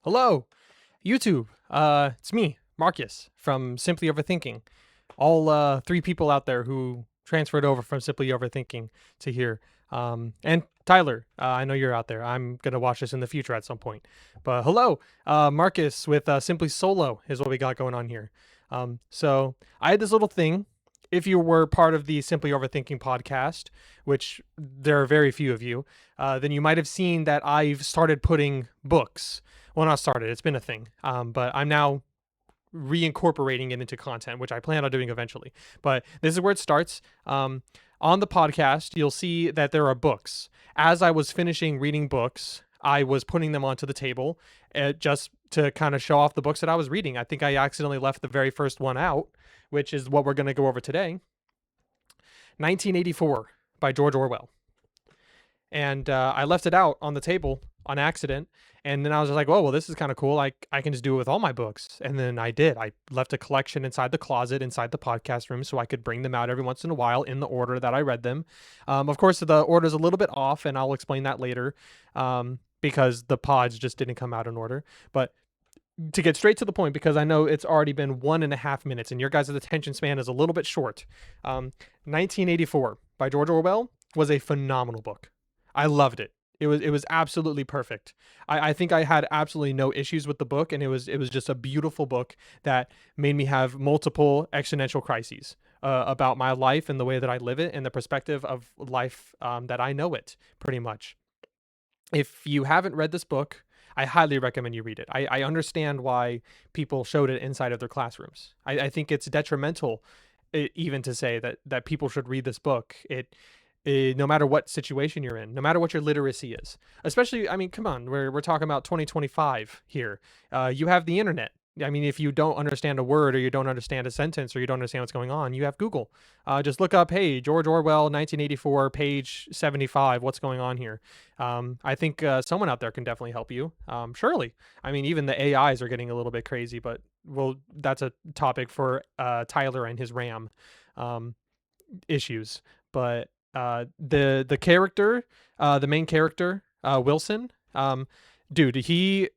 Hello, YouTube. It's me, Marcus from Simply Overthinking. All three people out there who transferred over from Simply Overthinking to here. And Tyler, I know you're out there. I'm gonna watch this in the future at some point. But hello, Marcus with Simply Solo is what we got going on here. So I had this little thing. If you were part of the Simply Overthinking podcast, which there are very few of you, then you might have seen that I've started putting books. Well, not started. It's been a thing. But I'm now reincorporating it into content, which I plan on doing eventually. But this is where it starts. On the podcast, you'll see that there are books. As I was finishing reading books, I was putting them onto the table just to kind of show off the books that I was reading. I think I accidentally left the very first one out, which is what we're going to go over today. 1984 by George Orwell. And I left it out on the table on accident. And then I was just like, "Whoa, well, this is kind of cool. I can just do it with all my books." And then I did. I left a collection inside the closet, inside the podcast room, so I could bring them out every once in a while in the order that I read them. Of course, the order's a little bit off, and I'll explain that later because the pods just didn't come out in order. But to get straight to the point, because I know it's already been 1.5 minutes, and your guys' attention span is a little bit short. 1984 by George Orwell was a phenomenal book. I loved it. It was absolutely perfect. I think I had absolutely no issues with the book, and it was just a beautiful book that made me have multiple existential crises about my life and the way that I live it and the perspective of life that I know it pretty much. If you haven't read this book, I highly recommend you read it. I understand why people showed it inside of their classrooms. I think it's detrimental even to say that people should read this book. No matter what situation you're in, no matter what your literacy is. Especially, I mean, come on, we're talking about 2025 here. You have the internet. I mean, if you don't understand a word or you don't understand a sentence or you don't understand what's going on, you have Google. Just look up, hey, George Orwell, 1984, page 75. What's going on here? I think someone out there can definitely help you. Surely. I mean, even the AIs are getting a little bit crazy, but well, that's a topic for Tyler and his RAM um, issues. But the character, the main character, Wilson, dude, he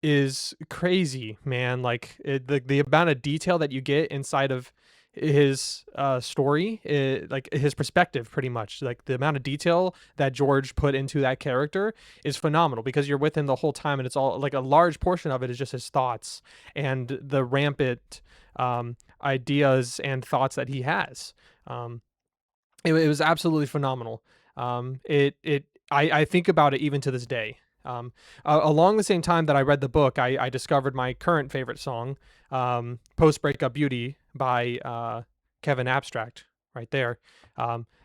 is crazy, man. Like the amount of detail that you get inside of his story, like his perspective, pretty much. Like the amount of detail that George put into that character is phenomenal because you're with him the whole time, and it's all like a large portion of it is just his thoughts and the rampant ideas and thoughts that he has. Um, it was absolutely phenomenal. I think about it even to this day. Along the same time that I read the book, I discovered my current favorite song, "Post Breakup Beauty" by Kevin Abstract. Right there,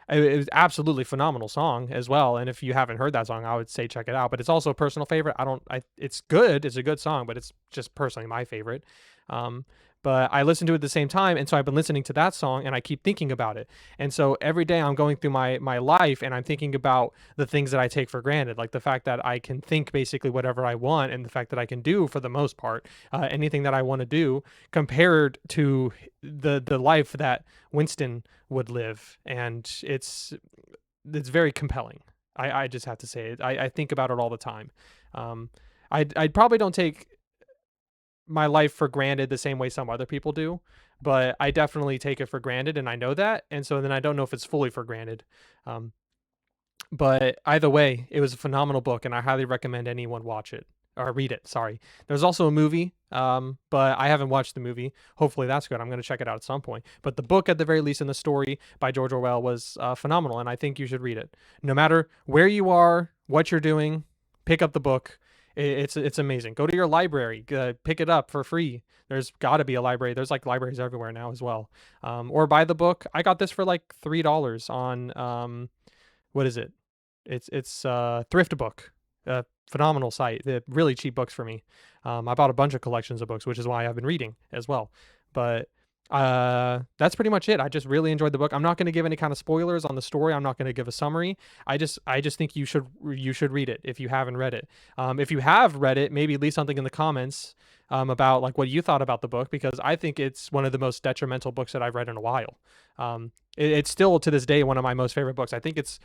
it was absolutely phenomenal song as well. And if you haven't heard that song, I would say check it out. But it's also a personal favorite. I don't. It's good. It's a good song, but it's just personally my favorite. Um, but I listened to it at the same time, and so I've been listening to that song, and I keep thinking about it. And so every day I'm going through my life, and I'm thinking about the things that I take for granted, like the fact that I can think basically whatever I want, and the fact that I can do, for the most part, anything that I want to do, compared to the life that Winston would live. And it's very compelling. I just have to say it. I think about it all the time. Um, I probably don't take my life for granted the same way some other people do, but I definitely take it for granted, and I know that. And so then I don't know if it's fully for granted. Um, but either way, it was a phenomenal book, and I highly recommend anyone watch it or read it. Sorry. There's also a movie, but I haven't watched the movie. Hopefully that's good. I'm going to check it out at some point. But the book, at the very least, and the story by George Orwell was phenomenal, and I think you should read it. No matter where you are, what you're doing, pick up the book. It's amazing. Go to your library, pick it up for free. There's got to be a library. There's like libraries everywhere now as well. Or buy the book. I got this for like $3 on what is it? It's Thrift Book, a phenomenal site. They're really cheap books for me. I bought a bunch of collections of books, which is why I've been reading as well. But that's pretty much it. I just really enjoyed the book. I'm not going to give any kind of spoilers on the story. I'm not going to give a summary. I just think you should read it if you haven't read it. If you have read it, maybe leave something in the comments about like what you thought about the book, because I think it's one of the most detrimental books that I've read in a while. It's still to this day one of my most favorite books. I think it's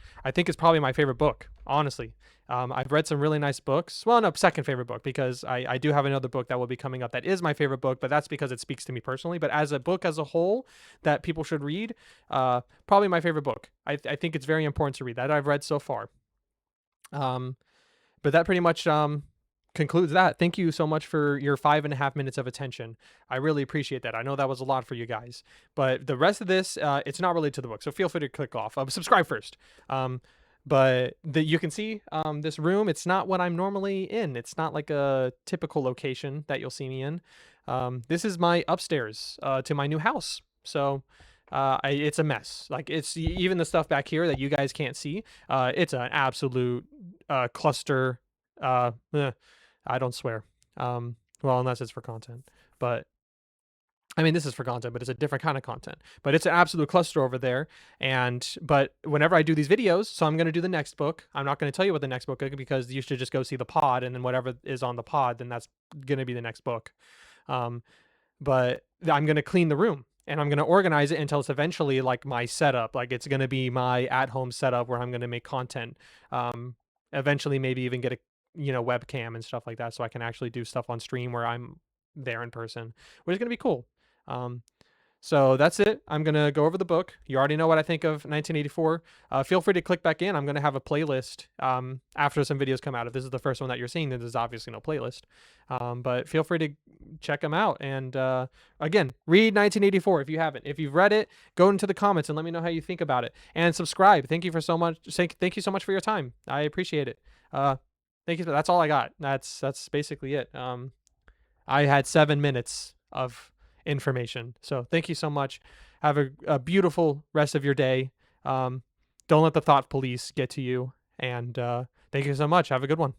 probably my favorite book, honestly. I've read some really nice books. Well, no, second favorite book, because I do have another book that will be coming up that is my favorite book, but that's because it speaks to me personally. But as a book as a whole that people should read, probably my favorite book. I think it's very important to read that I've read so far. Um, but that pretty much concludes that. Thank you so much for your 5.5 minutes of attention. I really appreciate that. I know that was a lot for you guys, but the rest of this, it's not related to the book, so feel free to click off. Subscribe first. But you can see this room. It's not what I'm normally in. It's not like a typical location that you'll see me in. This is my upstairs to my new house. So it's a mess. Like, it's even the stuff back here that you guys can't see. It's an absolute cluster. I don't swear. Well, unless it's for content. But I mean, this is for content, but it's a different kind of content. But it's an absolute cluster over there. But whenever I do these videos, so I'm going to do the next book. I'm not going to tell you what the next book is, because you should just go see the pod, and then whatever is on the pod, then that's going to be the next book. Um, but I'm going to clean the room, and I'm going to organize it until it's eventually like my setup. Like, it's going to be my at-home setup where I'm going to make content. Eventually maybe even get a webcam and stuff like that, so I can actually do stuff on stream where I'm there in person, which is going to be cool. So that's it. I'm going to go over the book. You already know what I think of 1984. Feel free to click back in. I'm going to have a playlist after some videos come out. If this is the first one that you're seeing, then there's obviously no playlist. But feel free to check them out. And again, read 1984 if you haven't. If you've read it, go into the comments and let me know how you think about it. And subscribe. Thank you so much for your time. I appreciate it. Thank you. That's all I got. That's basically it. I had 7 minutes of information. So thank you so much. Have a beautiful rest of your day. Don't let the thought police get to you. And thank you so much. Have a good one.